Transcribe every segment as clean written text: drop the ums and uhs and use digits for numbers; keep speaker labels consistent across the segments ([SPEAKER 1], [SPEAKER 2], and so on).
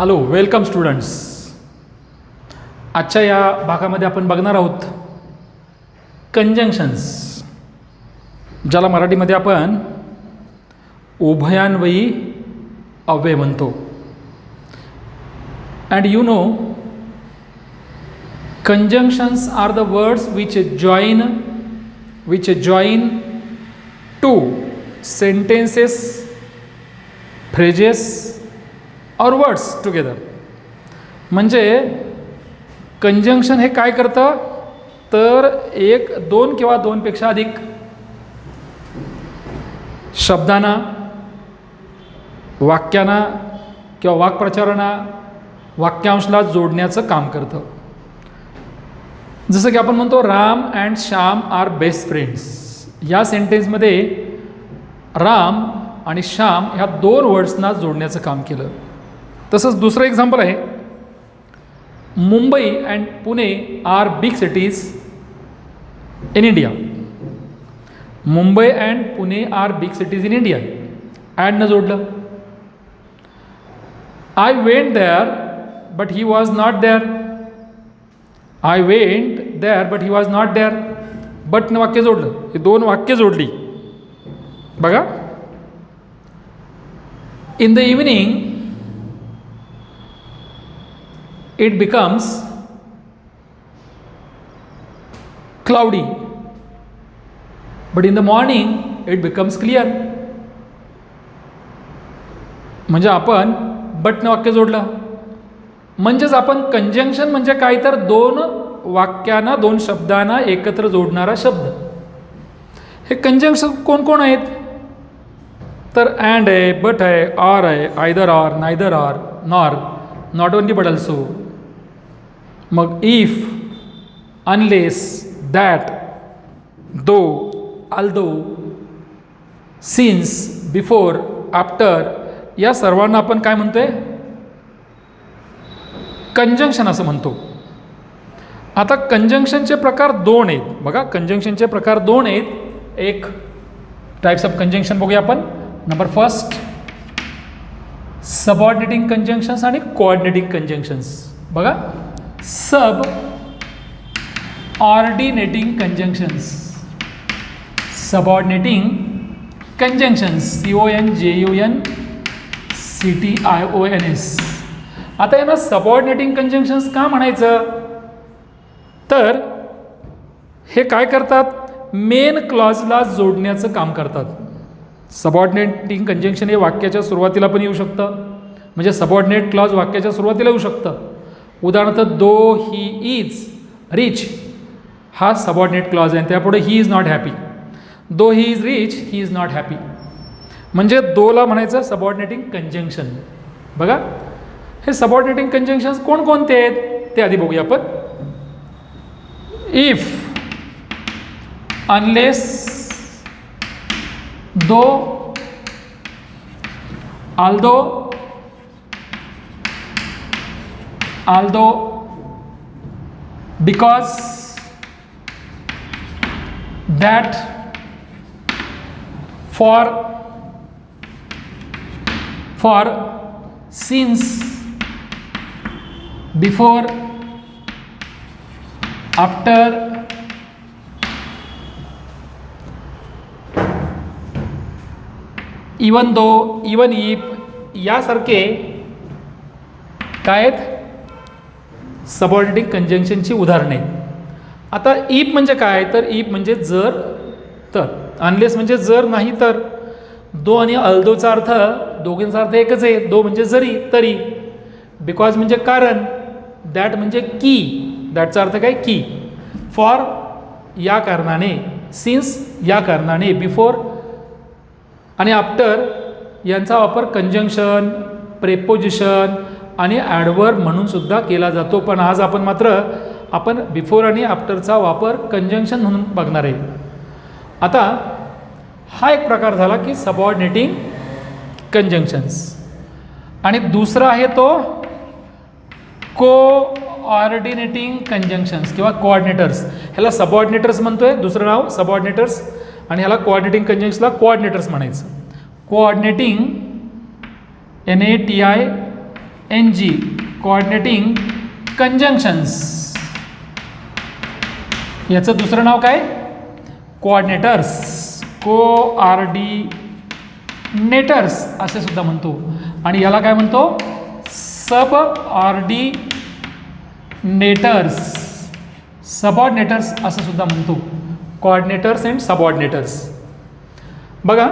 [SPEAKER 1] Hello, welcome students. आजच्या या भागामध्ये आपण बघणार आहोत कंजंक्शन्स, ज्याला मराठीमध्ये आपण उभयान्वयी अव्यय म्हणतो. And you know, conjunctions are the words which join two sentences, phrases or words together. म्हणजे कंजंक्शन हे काय करतं तर एक, दोन किंवा दोनपेक्षा अधिक शब्दांना, वाक्यांना किंवा वाक्प्रचारांना, वाक्यांशला जोडण्याचं काम करतं. जसं की आपण म्हणतो Ram and Shyam are best friends. या सेंटेन्समध्ये राम आणि श्याम ह्या दोन वर्ड्सना जोडण्याचं काम केलं. तसंच दुसरं एक्झाम्पल आहे, Mumbai and Pune are big cities in India. Mumbai and Pune are big cities in India. ॲडनं जोडलं. I went there but he was not there. I went there but he was not there. बटनं वाक्य जोडलं. हे दोन वाक्य जोडली. बघा, in the evening it becomes cloudy, but in the morning it becomes clear. म्हणजे आपण बटनं वाक्य जोडलं. म्हणजेच आपण कंजंक्शन म्हणजे काय तर दोन वाक्यांना, दोन शब्दांना एकत्र जोडणारा शब्द. हे कंजंक्शन कोण कोण आहेत तर अँड आहे, बट आहे, आर आहे, either or, neither or, nor, not only but also. मग if, unless, that, though, although, since, before, after या सर्वांना आपण काय म्हणतोय कंजंक्शन असं म्हणतो. आता कंजंक्शनचे प्रकार दोन आहेत. बघा, कंजंक्शनचे प्रकार दोन आहेत. एक टाइप्स ऑफ कंजंक्शन बघूया आपण. नंबर फर्स्ट, सबऑर्डिनेटिंग कंजंक्शन्स आणि कोऑर्डिनेटिंग कंजंक्शन्स. बघा, सब ऑर्डिनेटिंग कंजंक्शन्स, सबऑर्डिनेटिंग कंजंक्शन्स, CONJUNCTIONS. आता यांना सबऑर्डिनेटिंग कंजंक्शन्स का म्हणायचं तर हे काय करतात, मेन क्लॉजला जोडण्याचं काम करतात. सबऑर्डिनेटिंग कंजंक्शन हे वाक्याच्या सुरुवातीला पण येऊ शकतं. म्हणजे सबऑर्डिनेट क्लॉज वाक्याच्या सुरुवातीला येऊ शकतं. उदाहरणार्थ, दो ही इज रिच हा सबऑर्डिनेट क्लॉज आहे. त्यापुढे he is not happy. Though he is rich, he is not happy. म्हणजे दोला म्हणायचं सबऑर्डिनेटिंग कंजंक्शन. बघा, हे सबऑर्डिनेटिंग कंजंक्शन्स कोणकोणते आहेत ते आधी बघूया आपण. If, unless, though, although, although, because, that, for, since, before, after, even though, even if यासारखे काय आहेत सबऑर्डिनेटिंग कंजंक्शनची उदाहरणे. आता इफ म्हणजे काय तर इफ म्हणजे जर तर, अनलेस म्हणजे जर नाही तर, दो आणि अल्दोचा अर्थ, दोघींचा अर्थ एकच आहे. दो म्हणजे जरी, तरी, बिकॉज म्हणजे कारण, दॅट म्हणजे की, दॅटचा अर्थ काय की, फॉर या कारणाने, सिन्स या कारणाने, बिफोर आणि आफ्टर यांचा वापर कंजंक्शन, प्रेपोजिशन आणि ॲडवर्ब म्हणून सुद्धा केला जातो. पण आज आपण बिफोर आणि आफ्टरचा वापर कंजंक्शन म्हणून बघणार आहे. आता हा एक प्रकार झाला की सबऑर्डिनेटिंग कंजंक्शन्स. आणि दुसरा आहे तो कोऑर्डिनेटिंग कंजंक्शन्स किंवा कोऑर्डिनेटर्स. ह्याला सबऑर्डिनेटर्स म्हणतोय, दुसरं नाव सबऑर्डिनेटर्स, आणि ह्याला कोऑर्डिनेटिंग कंजंक्शनला कोऑर्डिनेटर्स म्हणायचं. Coordinating NATI NG coordinating conjunctions. याचं दुसरं नाव काय? कोऑर्डिनेटर्स. कोऑर्डिनेटर्स असे सुद्धा म्हणतो. आणि याला काय म्हणतो? सब ऑर्डिनेटर्स. सबऑर्डिनेटर्स असं सुद्धा म्हणतो. Coordinators and subordinators. बघा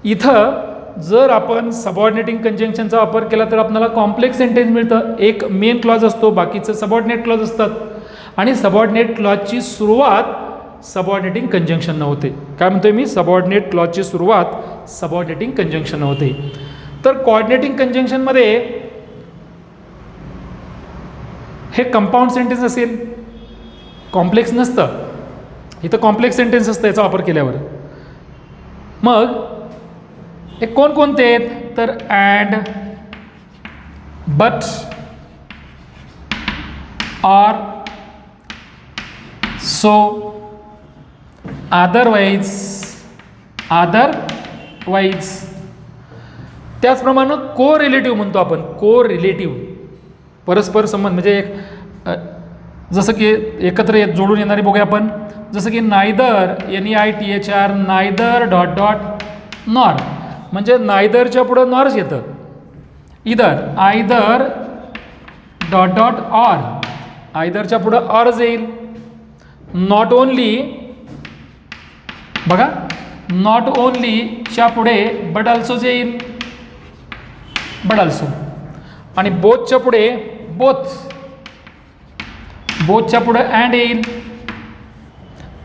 [SPEAKER 1] इथं जर आपण सबऑर्डिनेटिंग कंजंक्शनचा वापर केला तर आपल्याला कॉम्प्लेक्स सेंटेन्स मिळतं. एक मेन क्लॉज असतो, बाकीचं सबऑर्डिनेट क्लॉज असतात. आणि सबऑर्डिनेट क्लॉजची सुरुवात सबऑर्डिनेटिंग कंजंक्शन न होते. काय म्हणतोय मी? सबऑर्डिनेट क्लॉजची सुरुवात सबऑर्डिनेटिंग कंजंक्शन होते. तर कोऑर्डिनेटिंग कंजंक्शनमध्ये हे कंपाऊंड सेंटेन्स असेल, कॉम्प्लेक्स नसतं. इथं कॉम्प्लेक्स सेंटेन्स असतं याचा वापर केल्यावर. मग हे कोणकोणते आहेत? तर and, but, or, so, otherwise. त्याचप्रमाणे को रिलेटिव्ह म्हणतो आपण. को रिलेटिव्ह परस्पर संबंध म्हणजे एक जसं की एकत्र जोडून येणारे बघूया आपण. जसं की neither, NEITHR, neither dot dot nor. म्हणजे नायदरच्या पुढं नॉर्स येतं. इदर, आयदर डॉट डॉट ऑर. आयदरच्या पुढं ऑर्स येईल. नॉट ओनली, बघा नॉट ओनलीच्या पुढे बट ऑल्सोच येईल. But also. आणि बोथच्या पुढे बोथ. बोथच्या पुढे अँड येईल.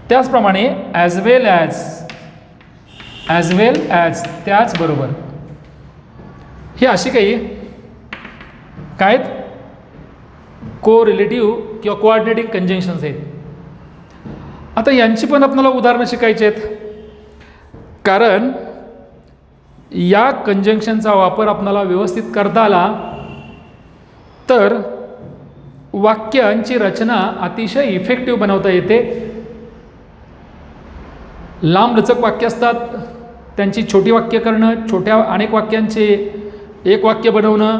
[SPEAKER 1] त्याचप्रमाणे ॲज वेल ॲज त्याचबरोबर. ही अशी काही काय को रिलेटिव्ह किंवा कोऑर्डिनेटिंग कंजंक्शन्स आहेत. आता यांची पण आपल्याला उदाहरणं शिकायची आहेत. कारण या कंजंक्शनचा वापर आपल्याला व्यवस्थित करता आला तर वाक्यांची रचना अतिशय इफेक्टिव्ह बनवता येते. लांबलचक वाक्य असतात, त्यांची छोटी वाक्य करणं, छोट्या अनेक वाक्यांचे एक वाक्य बनवणं,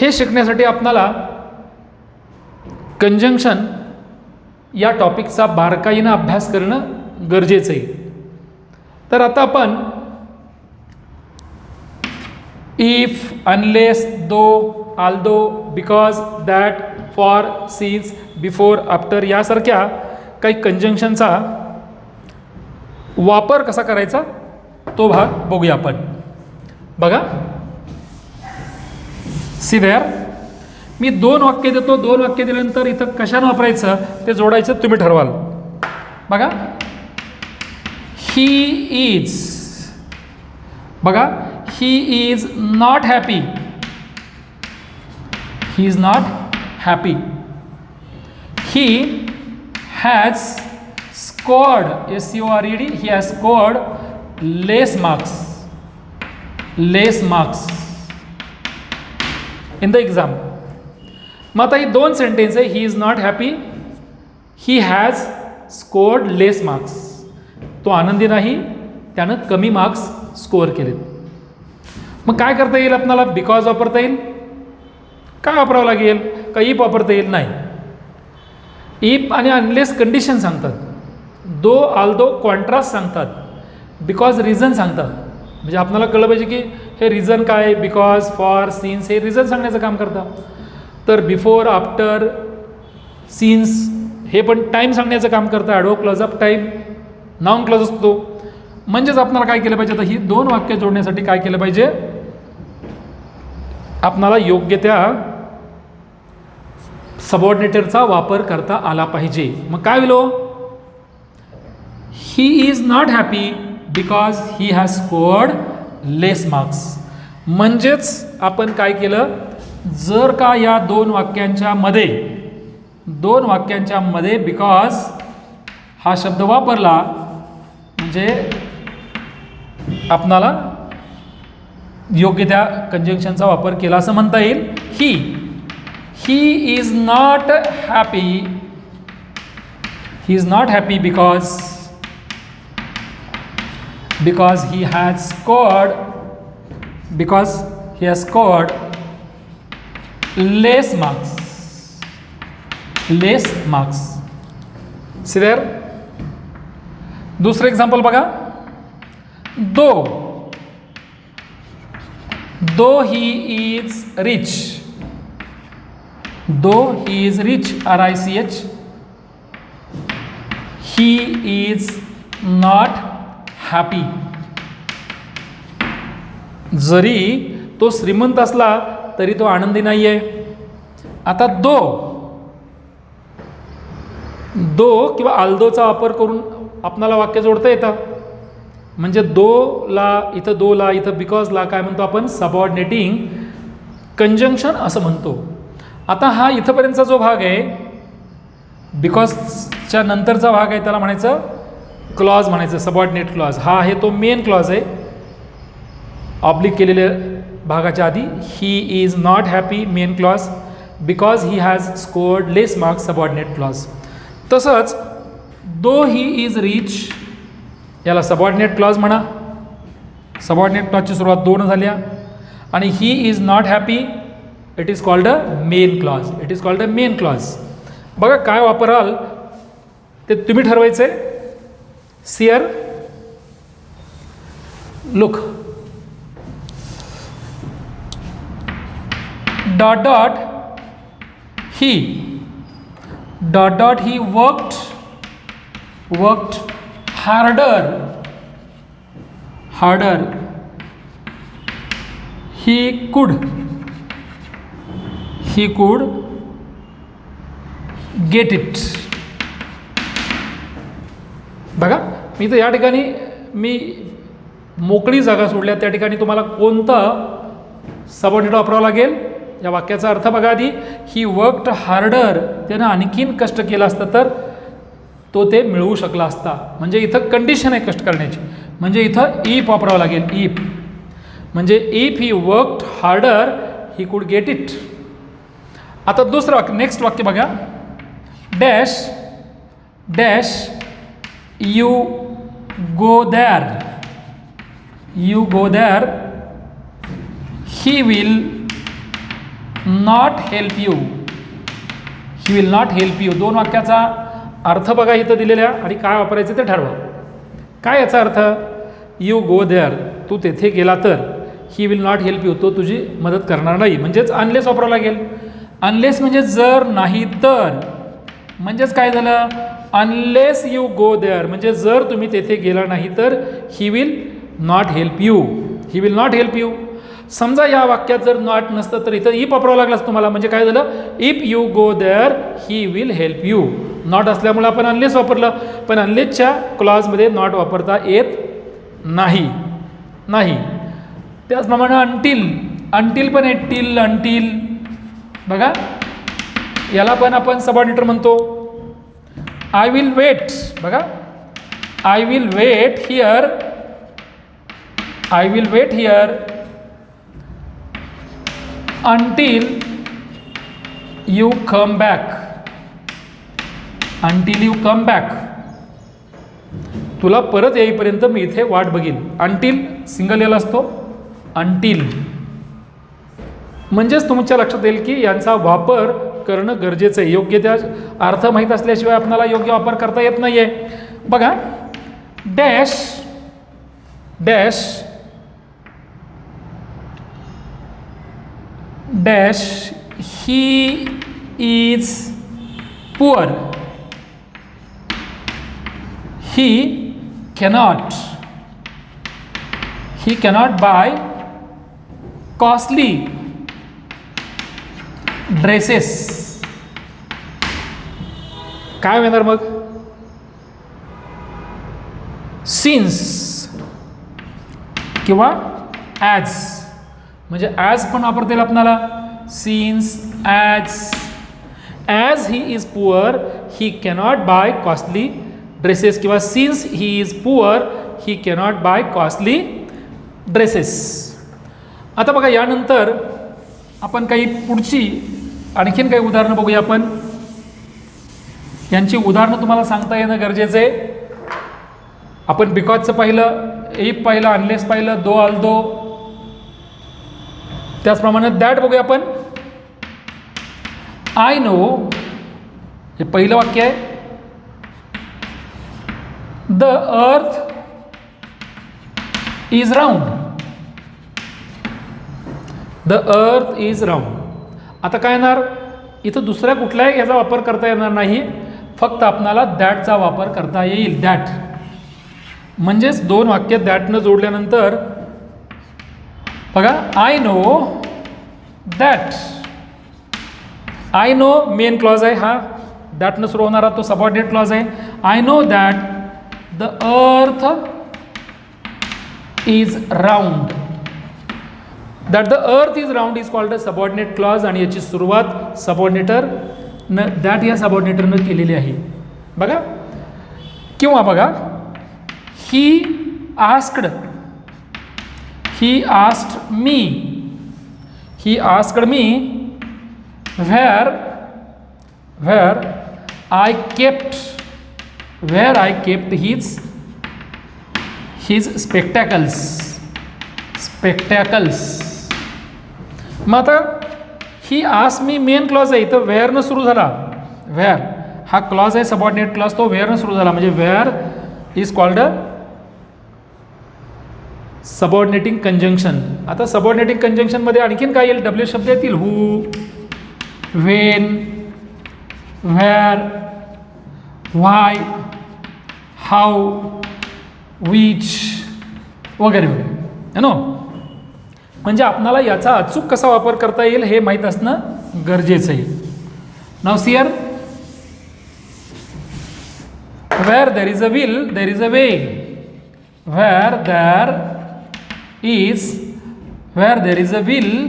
[SPEAKER 1] हे शिकण्यासाठी आपल्याला कंजंक्शन या टॉपिकचा बारकाईनं अभ्यास करणं गरजेचं आहे. तर आता आपण if, unless, though, although, because, that, for, since, before, after यासारख्या काही कंजंक्शनचा वापर कसा करायचा तो भाग बघूया आपण. बघा सिव्हेअर मी 2 वाक्य देतो. 2 वाक्य दिल्यानंतर इथं कशानं वापरायचं ते जोडायचं तुम्ही ठरवाल. बघा ही इज, बघा ही is not happy. He is not happy. He has scored, SCORED, he has scored less marks in the exam. मग आता ही 2 सेंटेन्स आहे. He is not happy, he has scored less marks. तो आनंदी नाही, त्यानं कमी marks score केलेत. मग काय करता येईल आपल्याला? बिकॉज वापरता येईल. काय वापरावं लागेल? का इफ वापरता येईल? नाही. इफ आणि अनलेस कंडिशन सांगतात. दो, आल्दो कॉन्ट्रास्ट सांगतात. बिकॉज रिझन सांगतात. म्हणजे आपल्याला कळलं पाहिजे की हे रिझन काय. बिकॉज, फॉर, सिन्स हे रिझन सांगण्याचं काम करतात. तर बिफोर, आफ्टर, सिन्स हे पण टाईम सांगण्याचं काम करतं. ॲडो clause of time noun clause असतो. म्हणजेच आपल्याला काय केलं पाहिजे? आता ही 2 वाक्य जोडण्यासाठी काय केलं पाहिजे? आपल्याला योग्य त्या सबऑर्डिनेटरचा वापर करता आला पाहिजे. मग काय होईल? He is not happy because he has scored less marks. म्हणजेच आपण काय केलं? जर का या 2 वाक्यांच्या मध्ये बिकॉज हा शब्द वापरला म्हणजे आपणाला योग्य त्या कंजंक्शनचा वापर केला असं म्हणता येईल. He is not happy because he has scored less marks. Less marks. See there. दुसरं एक्झाम्पल बघा. Though he is rich. Though he is rich, RICH, he is not happy. जरी तो श्रीमंत असला तरी तो आनंदी नाही आहे. आता दो किंवा आल्दोचा वापर करून आपणाला वाक्य जोडता येतं. म्हणजे दोला इथं बिकॉजला काय म्हणतो आपण, सबऑर्डिनेटिंग कंजंक्शन असं म्हणतो. आता हा इथंपर्यंतचा जो भाग आहे, बिकॉजच्या नंतरचा भाग आहे, त्याला म्हणायचं क्लॉज म्हणायचं, सबऑर्डिनेट क्लॉज. हा आहे तो मेन क्लॉज आहे, ऑब्लिक केलेल्या भागाच्या आधी. He is not happy, main clause. Because he has scored less marks, subordinate clause. तसंच दो ही इज रिच, याला सबऑर्डिनेट क्लॉज म्हणा. सबऑर्डिनेट क्लॉजची सुरुवात 2 झाल्या. आणि he is not happy, it is called a main clause. It is called a main clause. बघा काय वापराल ते तुम्ही ठरवायचं आहे. सिअर look. Dot he worked harder. he could get it. बघा मी तर या ठिकाणी मी मोकळी जागा सोडल्या. त्या ठिकाणी तुम्हाला कोणता सबऑर्डिनेट वापरावा लागेल या वाक्याचा अर्थ बघा आधी. ही वर्कड हार्डर, त्यानं आणखीन कष्ट केलं असतं तर तो ते मिळवू शकला असता. म्हणजे इथं कंडिशन आहे कष्ट करण्याची. म्हणजे इथं इफ वापरावं लागेल. इफ म्हणजे if he worked harder he could get it. आता दुसरं वाक्य, नेक्स्ट वाक्य बघा. Dash you go there he will not help you. दोन वाक्याचा अर्थ बघा इथं दिलेल्या आणि काय वापरायचं ते ठरवा. काय याचा अर्थ? यू गो देअर, तू तेथे गेला तर. ही विल नॉट हेल्प यू, तो तुझी मदत करणार नाही. म्हणजेच अनलेस वापरावं लागेल. अनलेस म्हणजे जर नाही तर. म्हणजेच काय झालं, अनलेस यू गो देअर म्हणजे जर तुम्ही तेथे गेला नाही तर ही विल नॉट हेल्प यू. समजा या वाक्यात जर नॉट नसतं तर इथं इफ वापरावं लागलं तुम्हाला. म्हणजे काय झालं, if you go there he will help you. Not असल्यामुळे आपण अनलेस वापरलं, पण अनलेसच्या क्लॉजमध्ये नॉट वापरता येत नाही. त्याचप्रमाणे अंटील पण आहे. अंटील बघा, याला पण आपण सबऑर्डिनेटर म्हणतो. आय विल वेट बघा, I will wait here until you come back. तुला परत येईपर्यंत मी इथे वाट बघीन. अंटील सिंगल याला असतो. अंटील म्हणजेच तुमच्या लक्षात येईल की यांचा वापर करणं गरजेचं आहे. योग्य त्या अर्थ माहीत असल्याशिवाय आपल्याला योग्य वापर करता येत नाही आहे. बघा, dash he is poor. He cannot buy costly dresses. काय होणार मग, सिन्स किंवा ॲज. म्हणजे ॲज पण वापरता येईल आपल्याला. Since, as he is poor he cannot buy costly dresses, किंवा since he is poor he cannot buy costly dresses. आता बघा, यानंतर आपण काही पुढची आणखीन काही उदाहरणं बघूया. आपण यांची उदाहरणं तुम्हाला सांगता येणं गरजेचं आहे. आपण बिकॉजचं पाहिलं, इफ पाहिलं, अनलेस पाहिलं, दो, ऑल्दो. त्याचप्रमाणे दॅट बघूया आपण. आय नो, हे पहिलं वाक्य आहे. The earth is round. The earth is round. आता काय येणार इथं, दुसऱ्या कुठल्याही याचा वापर करता येणार नाही, फक्त आपणाला दॅटचा वापर करता येईल. दॅट म्हणजेच दोन वाक्य दॅटनं जोडल्यानंतर बघा, I know that. I know main clause आहे, हा दॅटनं सुरू होणारा तो सबऑर्डिनेट क्लॉज आहे. I know that the earth is round. That the earth is round is called a subordinate clause, आणि याची सुरुवात सबऑर्डिनेटर न दॅट या सबऑर्डिनेटरनं केलेली आहे. बघा, किंवा बघा, he asked me, he asked me where I kept his spectacles. मग आता he ask me main clause आहे, इथं वेअरनं सुरू झाला. वेअर हा क्लॉज आहे सबऑर्डिनेट क्लॉज, तो वेअरनं सुरू झाला, म्हणजे where is called a subordinating conjunction. आता सबऑर्डिनेटिंग कंजंक्शनमध्ये आणखीन काय येईल, डब्ल्यू शब्द येतील. हू, when, where, why, how, which वगैरे वगैरे, है नो. म्हणजे आपणाला याचा अचूक कसा वापर करता येईल हे माहीत असणं गरजेचं आहे. नाव सियर, where there is a will there is a way. Where there is a will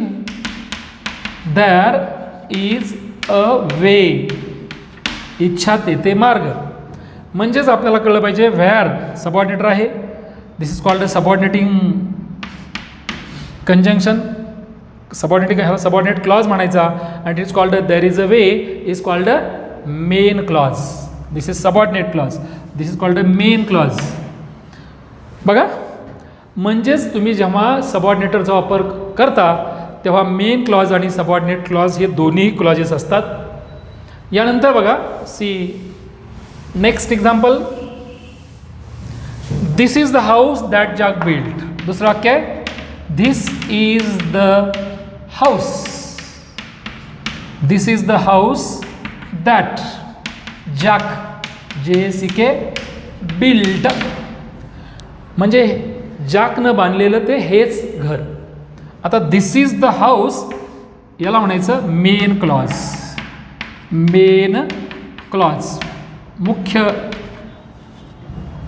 [SPEAKER 1] there is a way. इच्छा तेथे मार्ग. म्हणजेच आपल्याला कळलं पाहिजे, व्हेअर सबऑर्डिनेटर आहे, this is called a subordinating conjunction. Subordinate clause म्हणायचा, and it is called a there is a way is called a main clause. This is subordinate clause, this is called a main clause. बघा, म्हणजेच तुम्ही जेव्हा सबऑर्डिनेटरचा वापर करता तेव्हा main clause आणि सबऑर्डिनेट क्लॉज हे दोन्ही क्लॉजेस असतात. यानंतर बघा, see next example, this is the house that Jack built. दुसरं वाक्य आहे, this is the house. This is the house that jack JACK built. म्हणजे जॅकनं बांधलेलं ते हेच घर. आता दिस इज द हाऊस याला म्हणायचं मेन क्लॉज. मेन क्लॉज मुख्य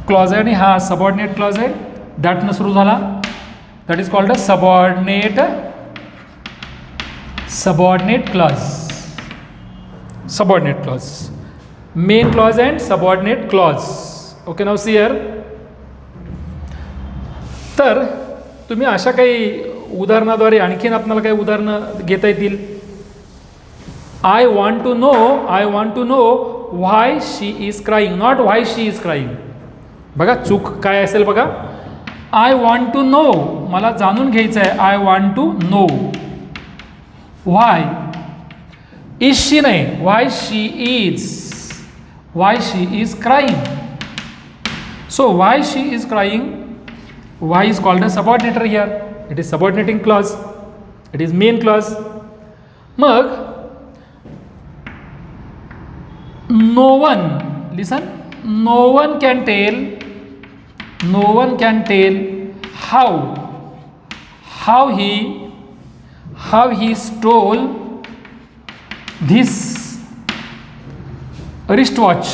[SPEAKER 1] क्लॉज आहे, आणि हा सबऑर्डिनेट क्लॉज आहे, दॅटनं सुरू झाला. That is called a subordinate clause. Subordinate clause, main clause and subordinate clause. Okay, now see here. तर तुम्ही अशा काही उदाहरणाद्वारे आणखीन आपल्याला काही उदाहरणं घेता येतील. I want to know why she is crying, not why she is crying. बघा चूक काय असेल बघा. आय वॉन्ट टू नो, मला जाणून घ्यायचं आहे. I want to know why is she नाही, why she is crying. So why she is crying, why is called a subordinator here. It is subordinating clause, it is main clause. मग no one, listen, no one can tell how he stole this wristwatch.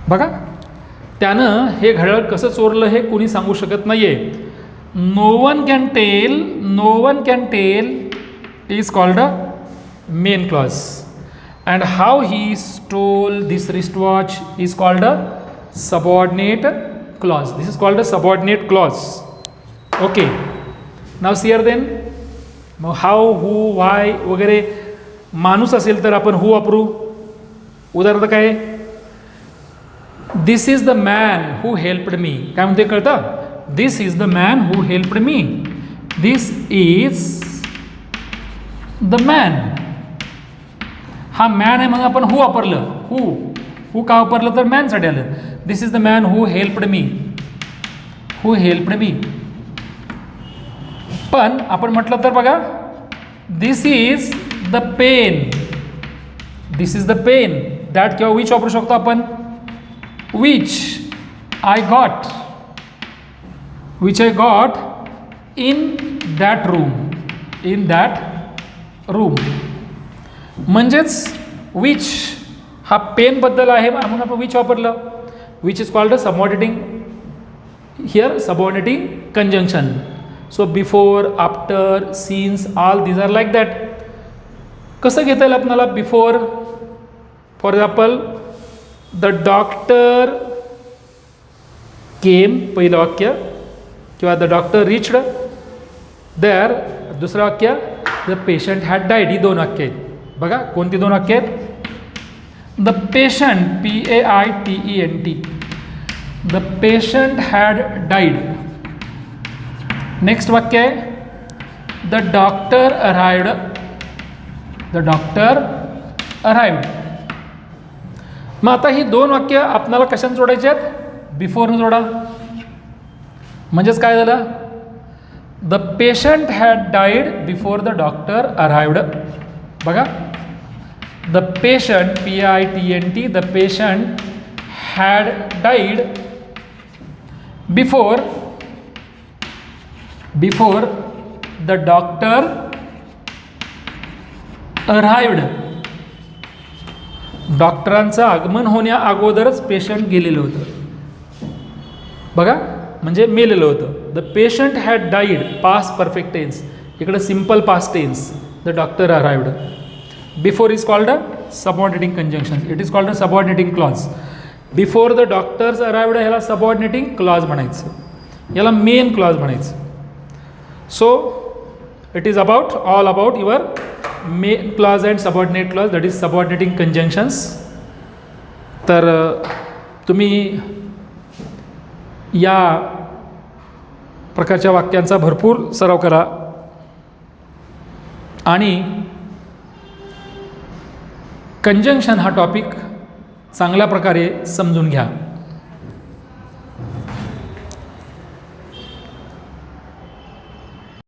[SPEAKER 1] बघा, त्यानं हे घड्याळ कसं चोरलं हे कोणी सांगू शकत नाहीये. No one can tell is called a main clause, and how he stole this wristwatch is called a subordinate clause. This is called a subordinate clause. Okay, now see here then, how, who, why वगैरे. माणूस असेल तर आपण who वापरू. उदाहरणार्थ काय, this is the man who helped me. काय म्हणते कळतं, this is the man who helped me. This is the man. हा मॅन आहे मग आपण हू वापरलं. हू का वापरलं तर मॅनसाठी आलं. This is the man who helped me. Who helped me. पण आपण म्हटलं तर बघा, this is the pen. This is the pen. That किंवा विच वापरू शकतो आपण. Which I got. Which I got in that room. In that room. म्हणजेच विच हा पेनबद्दल आहे म्हणून आपण विच वापरलं. Which is called a subordinating here. Subordinating conjunction. So before, after, since, all these are like that. कसं घेता येईल आपल्याला before. For example the doctor केम पहिलं वाक्य, किंवा द डॉक्टर रिच्ड देअर दुसरं वाक्य, द पेशंट हॅड डाईड. ही 2 वाक्य आहेत. बघा कोणती 2 वाक्य आहेत. The patient PAITENT. The patient had died. Next वाक्य आहे the doctor arrived. The doctor arrived. मग आता ही 2 वाक्य आपल्याला कशाने जोडायची आहेत. बिफोरनं जोडा. म्हणजेच काय झालं. The patient had died before the doctor arrived. बघा the patient PAITENT. The patient had died before the doctor arrived. डॉक्टरांचं आगमन होण्या अगोदरच पेशंट गेलेलं होतं. बघा म्हणजे मेलेलं होतं. The patient had died past perfect tense. इकडं simple past tense. The doctor arrived. Before is called a subordinating conjunction. It is called a subordinating clause. Before the doctors arrived ह्याला सबऑर्डिनेटिंग क्लॉज म्हणायचं. याला main clause म्हणायचं. So it is all about your main clause and subordinate clause. That is subordinating conjunctions. तर तुम्ही या प्रकारच्या वाक्यांचा भरपूर सराव करा आणि कंजंक्शन हा टॉपिक चांगल्या प्रकारे समजून घ्या.